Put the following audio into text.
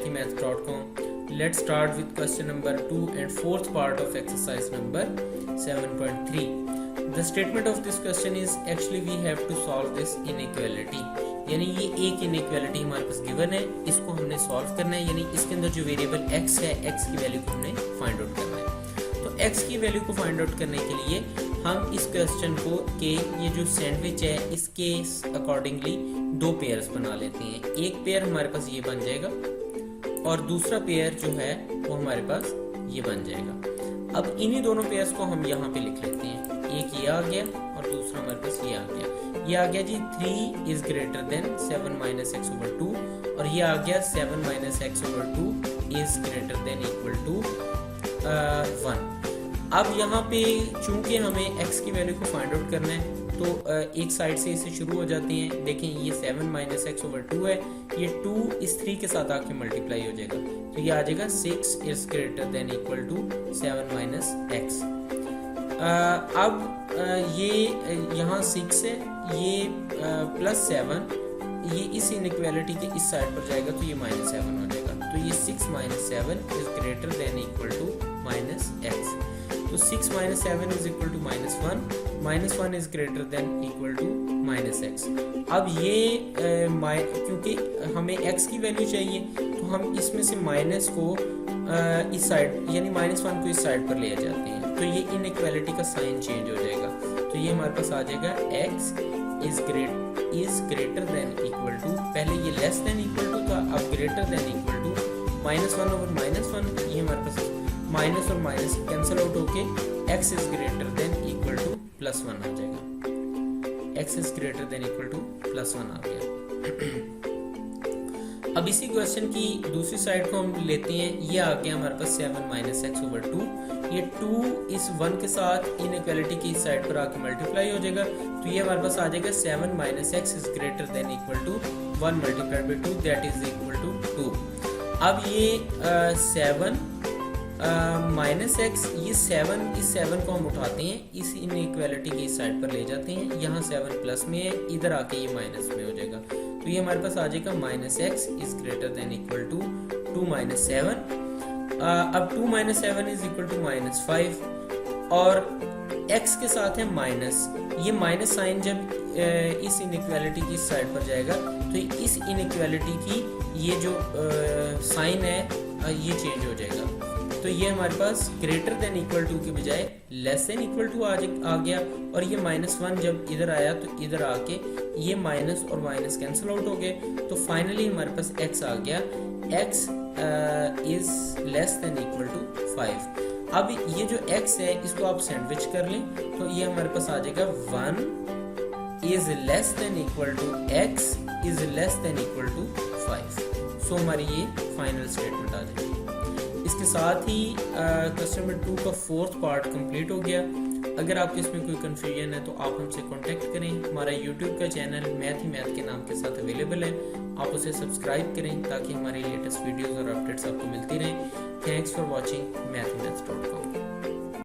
mathemaths.com. Let's start with question number 2 and fourth part of exercise number 7.3. The statement of this question is actually we have to solve this inequality. यानी ये एक inequality हमारे पास given है, इसको हमने solve करना है। यानी इसके अंदर जो वेरिएबल x है, x की वैल्यू को हमने फाइंड आउट करना है। तो x की वैल्यू को फाइंड आउट करने के लिए हम इस क्वेश्चन को के ये जो सैंडविच है इसके अकॉर्डिंगली दो पेयर्स बना लेते हैं। एक पेयर हमारे पास ये बन जाएगा और दूसरा पेयर जो है वो हमारे पास ये बन जाएगा। अब इन्हीं दोनों पेयर्स को हम यहाँ पे लिख लेते हैं। एक ये आ गया और दूसरा हमारे पास ये आ गया। ये आ गया जी 3 is greater than 7 minus X over 2 और ये आ गया 7 minus X over 2 is greater than equal to 1। अब यहाँ पे चूंकि हमें x की वैल्यू को फाइंड आउट करना है तो एक साइड से इसे शुरू हो जाते हैं। देखें ये 7 माइनस एक्स ओवर 2 है, ये 2 इस 3 के साथ आके मल्टीप्लाई हो जाएगा तो ये आ जाएगा 6 is greater than equal to 7 minus X. अब ये यहाँ 6 है, ये प्लस 7 ये इस इनइक्वालिटी के इस साइड पर जाएगा तो ये माइनस 7 हो जाएगा। तो ये 6 minus 7 is greater than equal to minus X. तो 6 minus 7 is equal to minus 1 is greater than equal to minus X. अब ये क्योंकि हमें x की वैल्यू चाहिए तो हम इसमें से माइनस को इस साइड यानी -1 को इस साइड पर ले जाते हैं तो ये इनइक्वालिटी का साइन चेंज हो जाएगा। तो ये हमारे पास आ जाएगा x is greater than equal to, पहले ये लेस देन इक्वल टू था, अब greater than equal to -1 over -1। ये हमारे पास माइनस और माइनस कैंसिल आउट होके x is greater than equal to +1 आ जाएगा। x is greater than equal to +1 आ गया। अब इसी क्वेश्चन की दूसरी साइड को हम लेते हैं। ये आ गया हमारे पास 7 माइनस एक्स ओवर 2। ये 2 इस 1 के साथ इनइक्वालिटी की इस साइड पर आके मल्टीप्लाई हो जाएगा तो ये हमारे पास आ जाएगा 7 minus X is greater than equal to 1 multiplied by 2 that is equal to 2। अब ये 7 माइनस एक्स, ये 7 इस 7 को हम उठाते हैं इस इनइक्वालिटी की इस साइड पर ले जाते हैं। यहाँ 7 प्लस में है, इधर आके ये माइनस में हो जाएगा तो ये हमारे पास आ जाएगा minus X is greater than equal to 2 minus 7। अब 2 माइनस 7 इज इक्वल टू -5 और x के साथ है माइनस। ये माइनस साइन जब इस इनइक्वालिटी की साइड पर जाएगा तो इस इनइक्वालिटी की ये जो साइन है ये चेंज हो जाएगा। तो ये हमारे पास ग्रेटर देन इक्वल टू के बजाय लेस देन इक्वल टू आ गया और ये -1 जब इधर आया तो इधर आके ये माइनस और माइनस कैंसिल आउट हो गए तो फाइनली हमारे पास x आ गया। x is less than equal to 5। अब ये जो x है इसको आप सैंडविच कर लें तो ये हमारे पास आ जाएगा 1 is less than equal to x is less than equal to 5। So हमारी ये फाइनल स्टेटमेंट आ जाएगी। इसके साथ ही क्वेश्चन नंबर 2 का फोर्थ पार्ट कंप्लीट हो गया। अगर आपको इसमें कोई कंफ्यूजन है तो आप हमसे कांटेक्ट करें। हमारा यूट्यूब का चैनल मैथ ही मैथ के नाम के साथ अवेलेबल है, आप उसे सब्सक्राइब करें ताकि हमारी लेटेस्ट वीडियोस और अपडेट्स आपको मिलती रहें। Thanks for watching math he math.